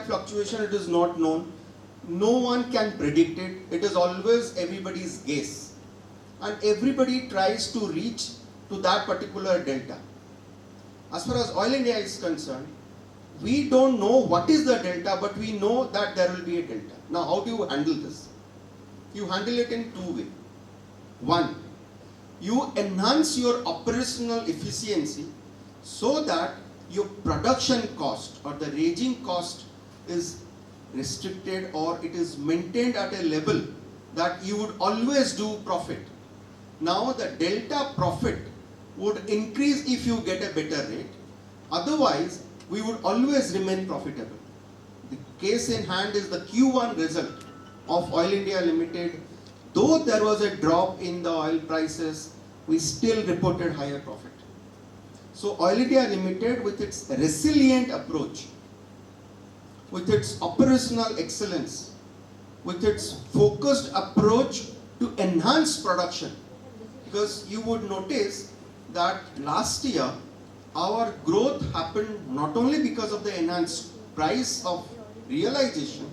exact fluctuation, it is not known. No one can predict it. It is always everybody's guess. And everybody tries to reach to that particular delta. As far as Oil India is concerned, we don't know what is the delta, but we know that there will be a delta. Now, how do you handle this? You handle it in two ways. One, you enhance your operational efficiency so that your production cost or the ranging cost is restricted, or it is maintained at a level that you would always do profit. Now the delta profit would increase if you get a better rate. Otherwise, we would always remain profitable. The case in hand is the Q1 result of Oil India Limited. Though there was a drop in the oil prices, we still reported higher profit. So Oil India Limited, with its resilient approach, with its operational excellence, with its focused approach to enhance production, because you would notice that last year our growth happened not only because of the enhanced price of realization,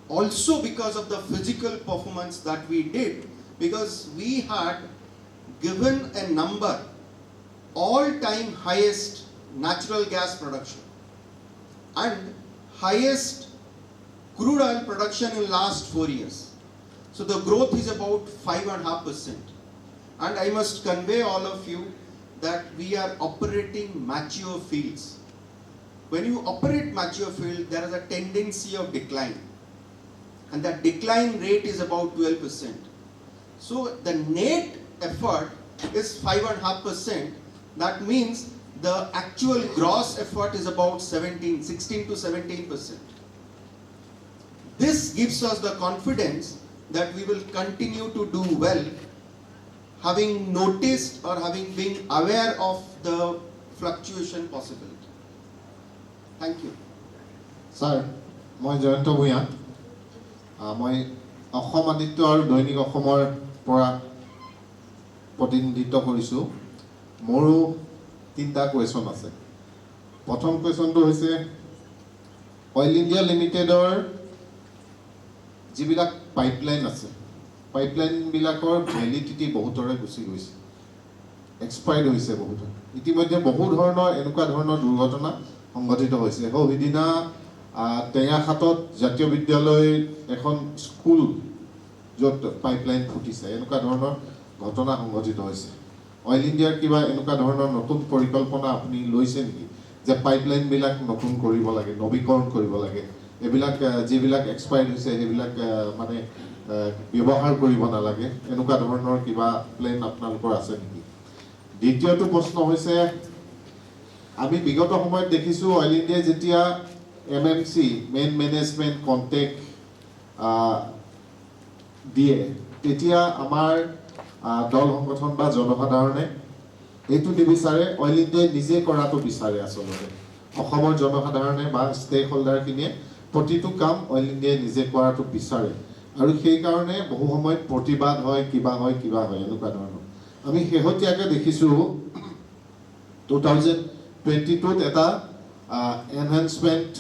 also because of the physical performance that we did, because we had given a number, all-time highest natural gas production and highest crude oil production in last 4 years. So the growth is about 5.5%. And I must convey all of you that we are operating mature fields. When you operate mature field, there is a tendency of decline. And that decline rate is about 12%. So the net effort is 5.5%. That means the actual gross effort is about 16 to 17%. This gives us the confidence that we will continue to do well, having noticed or having been aware of the fluctuation possibility. Thank you. Sir, মই জয়ন্ত ভূঞা মই অসম আদিত্য আৰু দৈনিক অসমৰ পৰা প্ৰতিনিধিত্ব কৰিছোঁ। মোৰো তিনিটা কুৱেশ্যন আছে। প্ৰথম কুৱেশ্যনটো হৈছে অইল ইণ্ডিয়া লিমিটেডৰ যিবিলাক পাইপলাইন আছে, পাইপলাইনবিলাকৰ ভেলিডিটি বহুতৰে গুচি গৈছে, এক্সপায়াৰ্ড হৈছে বহুতৰ। ইতিমধ্যে বহু ধৰণৰ এনেকুৱা ধৰণৰ দুৰ্ঘটনা সংঘটিত হৈছে। সিদিনা টেঙাখাটত জাতীয় বিদ্যালয় এখন স্কুল য'ত পাইপলাইন ফুটিছে, এনেকুৱা ধৰণৰ ঘটনা সংঘটিত হৈছে। অইল ইণ্ডিয়াৰ কিবা এনেকুৱা ধৰণৰ নতুন পৰিকল্পনা আপুনি লৈছে নেকি যে পাইপলাইনবিলাক নতুন কৰিব লাগে, নৱীকৰণ কৰিব লাগে, এইবিলাক যিবিলাক এক্সপায়াৰ্ড হৈছে সেইবিলাক মানে ব্যৱহাৰ কৰিব নালাগে, এনেকুৱা ধৰণৰ কিবা প্লেন আপোনালোকৰ আছে নেকি? দ্বিতীয়টো প্ৰশ্ন হৈছে, আমি বিগত সময়ত দেখিছোঁ অইল ইণ্ডিয়াই যেতিয়া MMC মেইন মেনেজমেণ্ট কণ্টেক্ট দিয়ে, তেতিয়া আমাৰ দল সংগঠন বা জনসাধাৰণে এইটো নিবিচাৰে, অইল ইণ্ডিয়াই নিজে কৰাটো বিচাৰে। আচলতে অসমৰ জনসাধাৰণে বা ষ্টেক হোল্ডাৰখিনিয়ে প্ৰতিটো কাম অইল ইণ্ডিয়াই নিজে কৰাটো বিচাৰে, আৰু সেইকাৰণে বহু সময়ত প্ৰতিবাদ হয়, কিবা হয় এনেকুৱা ধৰণৰ। আমি শেহতীয়াকৈ দেখিছোঁ 2022ত এটা এনহেঞ্চমেণ্ট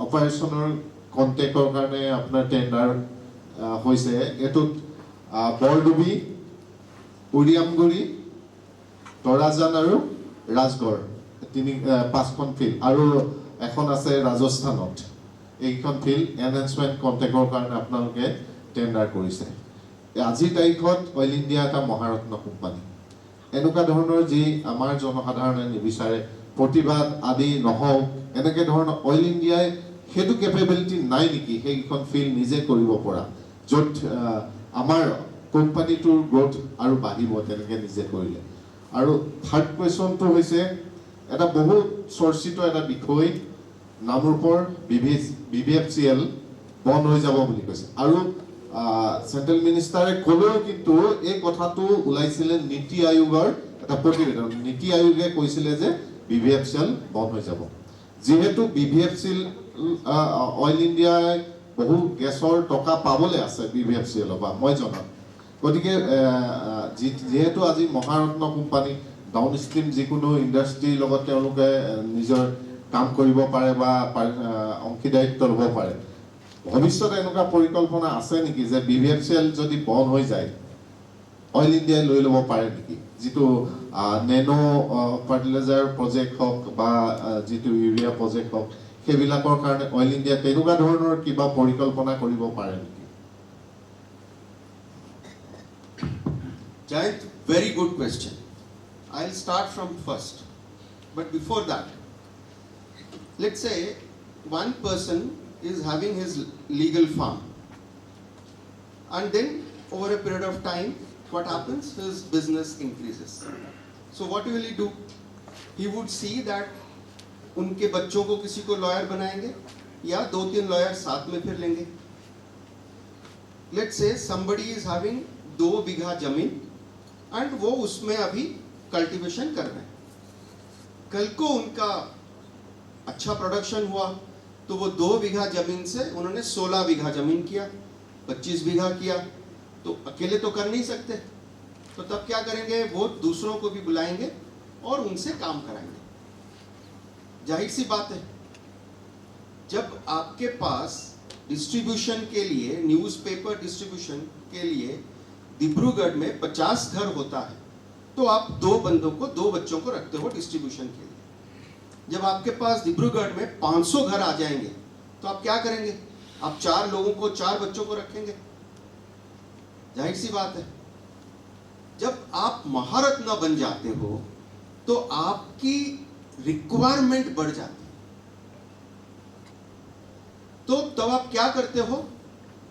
অপাৰেশ্যনৰ কণ্টেক্টৰ কাৰণে আপোনাৰ টেণ্ডাৰ হৈছে। এইটোত বৰডুবি, উৰিয়ামগুৰি, তৰাজান আৰু ৰাজগড় 5খন ফিল্ড, আৰু এখন আছে ৰাজস্থানত। এইখন ফিল্ড এনহেঞ্চমেণ্ট কণ্টেক্টৰ কাৰণে আপোনালোকে টেণ্ডাৰ কৰিছে। আজিৰ তাৰিখত অইল ইণ্ডিয়া এটা মহাৰত্ন কোম্পানী। এনেকুৱা ধৰণৰ যি আমাৰ জনসাধাৰণে নিবিচাৰে, প্ৰতিবাদ আদি নহওক, এনেকৈ ধৰণৰ অইল ইণ্ডিয়াই সেইটো কেপেবিলিটি নাই নেকি সেইখন ফিল্ড নিজে কৰিব পৰা, য'ত আমাৰ কোম্পানীটোৰ গ্ৰথ আৰু বাঢ়িব তেনেকৈ নিজে কৰিলে? আৰু থাৰ্ড কুৱেশ্যনটো হৈছে, এটা বহুত চৰ্চিত এটা বিষয়, নামৰূপৰ BVFCL বন্ধ হৈ যাব বুলি কৈছে, আৰু চেণ্ট্ৰেল মিনিষ্টাৰে ক'লেও কিন্তু এই কথাটো ওলাইছিলে নীতি আয়োগৰ এটা প্ৰতিবেদন। নীতি আয়োগে কৈছিলে যে BVFCL বন্ধ হৈ যাব। যিহেতু BVFCL অইল ইণ্ডিয়াই বহু গেছৰ টকা পাবলৈ আছে BVFCLৰ পৰা মই জনাত, গতিকে যেহেতু আজি মহাৰত্ন কোম্পানী, ডাউন ষ্ট্ৰীম যিকোনো ইণ্ডাষ্ট্ৰীৰ লগত তেওঁলোকে নিজৰ কাম কৰিব পাৰে বা অংশীদাৰিত্ব ল'ব পাৰে ভৱিষ্যতে এনেকুৱা পৰিকল্পনা আছে নেকি যে BVFCL যদি বন্ধ হৈ যায় অইল ইণ্ডিয়াই লৈ ল'ব পাৰে নেকি যিটো নেনো ফাৰ্টিলাইজাৰ প্ৰজেক্ট হওক বা যিটো ইউৰিয়া প্ৰজেক্ট হওক সেইবিলাকৰ কাৰণে অইল ইণ্ডিয়া তেনেকুৱা ধৰণৰ কিবা পৰিকল্পনা কৰিব পাৰে নেকি Jayant, very good question. I'll start from first. But before that, let's say one person is having his legal farm. And then over a period of time, what happens? His business increases. So what will he do? He would see that उनके बच्चों को किसी को lawyer बनाएंगे या 2-3 lawyer साथ में फिर लेंगे. Let's say somebody is having 2 बीघा जमीन एंड वो उसमें अभी कल्टीवेशन कर रहे हैं. कल को उनका अच्छा प्रोडक्शन हुआ तो वो 2 बीघा जमीन से उन्होंने 16 बीघा जमीन किया, 25 बीघा किया. तो अकेले तो कर नहीं सकते, तो तब क्या करेंगे? वो दूसरों को भी बुलाएंगे और उनसे काम कराएंगे. जाहिर सी बात है, जब आपके पास डिस्ट्रीब्यूशन के लिए, न्यूज़पेपर डिस्ट्रीब्यूशन के लिए डिब्रूगढ़ में 50 घर होता है तो आप 2 बंदों को, 2 बच्चों को रखते हो डिस्ट्रीब्यूशन के लिए. जब आपके पास डिब्रूगढ़ में 500 घर आ जाएंगे तो आप क्या करेंगे? आप 4 लोगों को, 4 बच्चों को रखेंगे. जाहिर सी बात है, जब आप महारत न बन जाते हो तो आपकी रिक्वायरमेंट बढ़ जाती है. तो तब आप क्या करते हो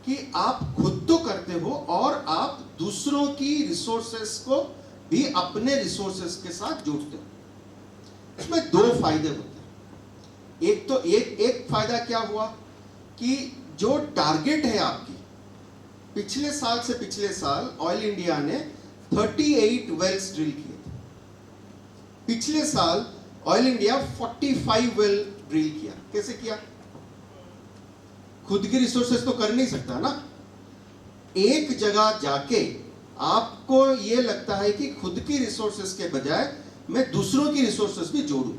कि आप खुद तो करते हो और आप दूसरों की रिसोर्सेस को भी अपने रिसोर्सेस के साथ जोड़ते हो. इसमें 2 फायदे होते हैं. एक तो एक फायदा क्या हुआ कि जो टारगेट है आपकी, पिछले साल से पिछले साल ऑयल इंडिया ने 38 वेल्स ड्रिल किए थे. पिछले साल ऑयल इंडिया 45 वेल ड्रिल किया. कैसे किया? खुद की रिसोर्सेस तो कर नहीं सकता ना. एक जगह जाके आपको ये लगता है कि खुद की रिसोर्सेस के बजाय मैं दूसरों की रिसोर्सेस भी जोड़ूं.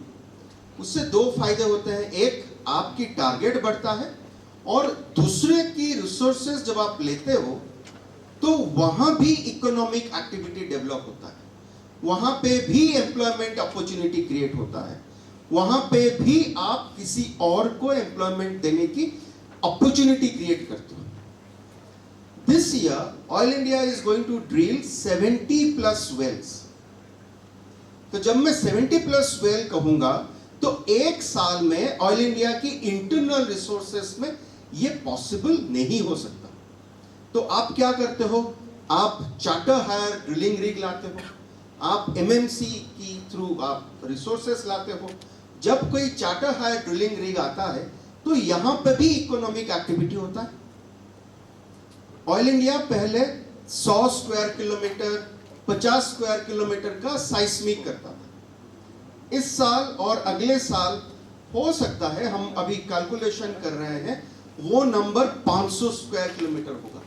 उससे 2 फायदे होते हैं. एक, आपकी टारगेट बढ़ता है और दूसरे की रिसोर्सेस जब आप लेते हो तो वहां भी इकोनॉमिक एक्टिविटी डेवलप होता है, वहां पे भी एम्प्लॉयमेंट अपॉर्चुनिटी क्रिएट होता है, वहां पे भी आप किसी और को एम्प्लॉयमेंट देने की अपॉर्चुनिटी क्रिएट करते हो. This year, Oil India is going to drill 70 plus wells. तो जब मैं 70 plus well कहूंगा तो एक साल में ऑयल इंडिया की इंटरनल रिसोर्सेस में ये पॉसिबल नहीं हो सकता. तो आप क्या करते हो? आप चार्टर हायर ड्रिलिंग रिग लाते हो, आप MMC की थ्रू आप रिसोर्सेस लाते हो. जब कोई चार्टर हायर ड्रिलिंग रिग आता है तो यहां पे भी इकोनॉमिक एक्टिविटी होता है. ऑयल इंडिया पहले 100 स्क्वायर किलोमीटर, 50 स्क्वायर किलोमीटर का साइस्मिक करता था. इस साल और अगले साल हो सकता है, हम अभी कैलकुलेशन कर रहे हैं, वो नंबर 500 स्क्वायर किलोमीटर होगा.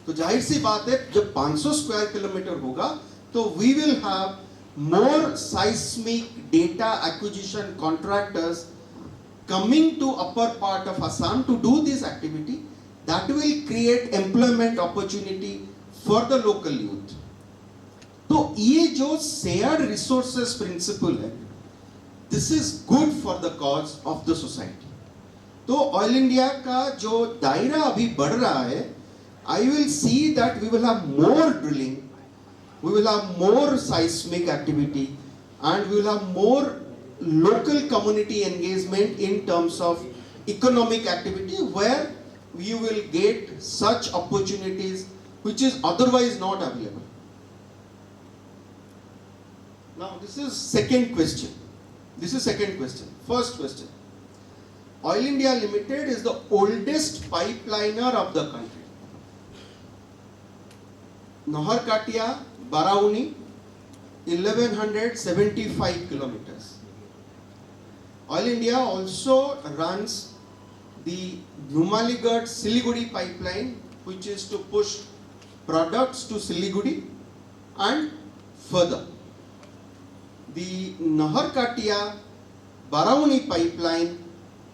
तो जाहिर सी बात है, जब 500 स्क्वायर किलोमीटर होगा तो we will have more seismic data acquisition contractors coming to upper part of Assam to do this activity that will create employment opportunity for the local youth. तो ये जो shared resources principle है, this is good for the cause of the society. तो oil India का जो दायरा अभी बढ़ रहा है, I will see that we will have more drilling, we will have more seismic activity, and we will have more local community engagement in terms of economic activity where you will get such opportunities which is otherwise not available. Now this is second question. First question. Oil India Limited is the oldest pipeliner of the country. Naharkatia, Barauni, 1175 kilometers. Oil India also runs the Numaligarh Siliguri pipeline, which is to push products to Siliguri and further. The Naharkatia Barauni pipeline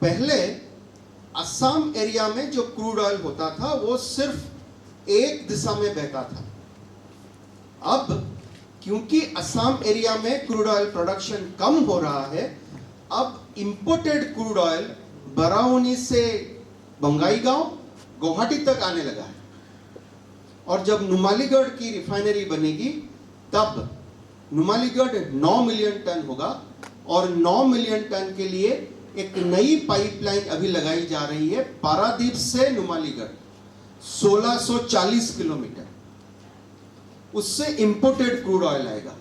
पहले Assam area में जो crude oil होता था वो सिर्फ एक दिशा में बहता था। अब क्योंकि असम एरिया में क्रूड ऑयल प्रोडक्शन कम हो रहा है, अब इंपोर्टेड क्रूड ऑयल बाराउनी से बंगाईगांव, गुवाहाटी तक आने लगा है। और जब नुमालीगढ़ की रिफाइनरी बनेगी तब नुमालीगढ़ 9 मिलियन टन होगा, और 9 मिलियन टन के लिए एक नई पाइपलाइन अभी लगाई जा रही है पारादीप से नुमालीगढ़, 1640 किलोमीटर। उससे इंपोर्टेड क्रूड ऑयल आएगा।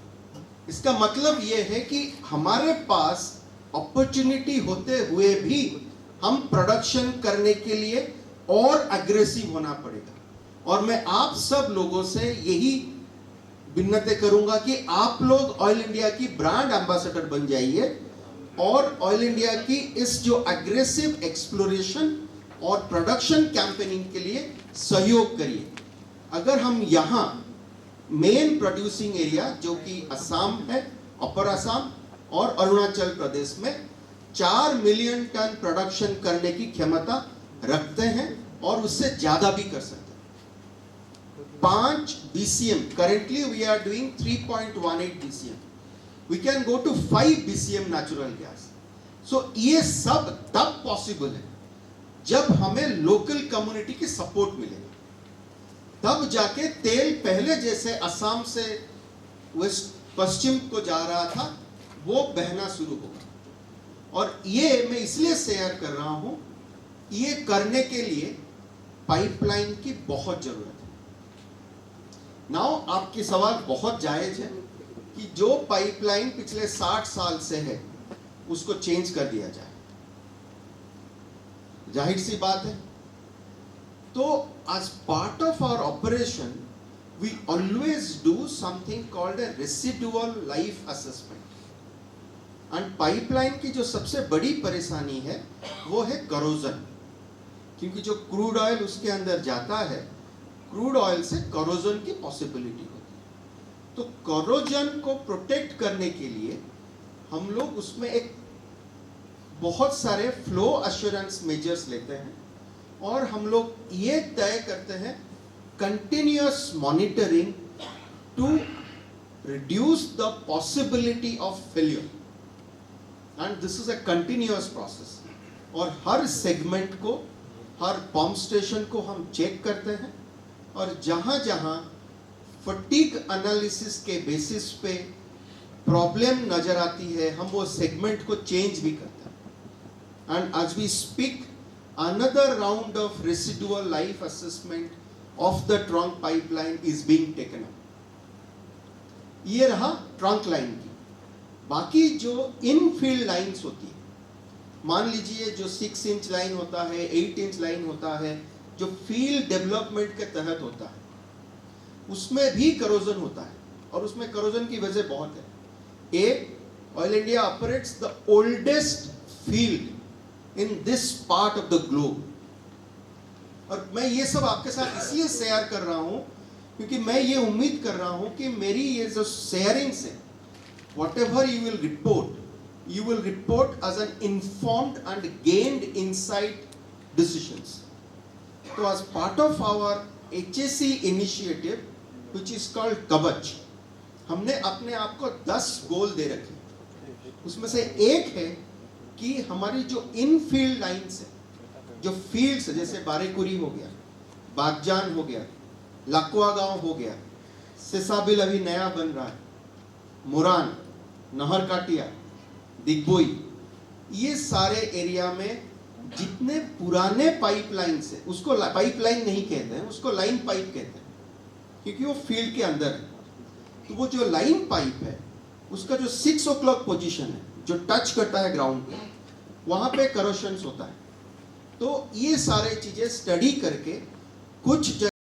इसका मतलब यह है कि हमारे पास अपॉर्चुनिटी होते हुए भी हम प्रोडक्शन करने के लिए और अग्रेसिव होना पड़ेगा। और मैं आप सब लोगों से यही विनती करूंगा कि आप लोग ऑयल इंडिया की ब्रांड एम्बेसडर बन जाइए और ऑयल इंडिया की इस जो एग्रेसिव एक्सप्लोरेशन और प्रोडक्शन कैंपेनिंग के लिए सहयोग करिए। अगर हम यहाँ मेन प्रोड्यूसिंग एरिया जो कि असम है, अपर असम और अरुणाचल प्रदेश में 4 मिलियन टन प्रोडक्शन करने की क्षमता रखते हैं और उससे ज्यादा भी कर सकते हैं। 5 BCM, currently we are doing 3.18 BCM. We can go to 5 BCM natural gas. So ये सब तब पॉसिबल है जब हमें लोकल कम्युनिटी की सपोर्ट मिले, तब जाके तेल पहले जैसे असम से वेस्ट पश्चिम को जा रहा था वो बहना शुरू होगा। और ये मैं इसलिए शेयर कर रहा हूं, ये करने के लिए पाइपलाइन की बहुत जरूरत है। नाउ आपकी सवाल बहुत जायज है कि जो पाइपलाइन पिछले 60 साल से है उसको चेंज कर दिया जाए। जाहिर सी बात है। तो as part of our operation we always do something called a residual life assessment. and pipeline की जो सबसे बड़ी परेशानी है वो है करोजन, क्योंकि जो क्रूड ऑयल उसके अंदर जाता है, क्रूड ऑयल से करोजन की पॉसिबिलिटी होती है। तो करोजन को प्रोटेक्ट करने के लिए हम लोग उसमें एक बहुत सारे फ्लो एश्योरेंस मेजर्स लेते हैं और हम लोग ये तय करते हैं continuous monitoring to reduce the possibility of failure, and this is a continuous process. और हर सेगमेंट को, हर पंप स्टेशन को हम चेक करते हैं और जहां जहां फटीग एनालिसिस के बेसिस पे प्रॉब्लम नजर आती है हम वो सेगमेंट को चेंज भी करते हैं। And as we speak another round of residual life assessment of the trunk pipeline is being taken up. ये रहा ट्रंक लाइन की। बाकी जो इनफील्ड लाइंस होती है, मान लीजिए जो 6 इंच लाइन होता है, 8 इंच लाइन होता है, जो फील्ड डेवलपमेंट के तहत होता है, उसमें भी करोजन होता है और उसमें करोजन की वजह बहुत है। Oil India operates the oldest field in this part of the globe. और मैं ये सब आपके साथ इसलिए शेयर कर रहा हूं क्योंकि मैं ये उम्मीद कर रहा हूं कि मेरी ये जो शेयरिंग से whatever you will report as an informed and gained insight decisions. So as part of our HSE initiative which is called कवच, हमने अपने आप को 10 गोल दे रखे। उसमें से एक है कि हमारी जो इनफील्ड लाइन्स है, जो फील्ड्स है, जैसे बारेकुरी हो गया, बागजान हो गया, लकवा गांव हो गया, सिसाबिल अभी नया बन रहा है, मुरान, नहर काटिया, दिग्बोई, ये सारे एरिया में जितने पुराने पाइपलाइन से, उसको पाइपलाइन नहीं कहते हैं, उसको लाइन पाइप कहते हैं क्योंकि वो फील्ड के अंदर है। तो वो जो लाइन पाइप है उसका जो 6 o'clock पोजीशन है, जो टच करता है ग्राउंड पे, वहां पे करोशंस होता है। तो ये सारे चीजें स्टडी करके कुछ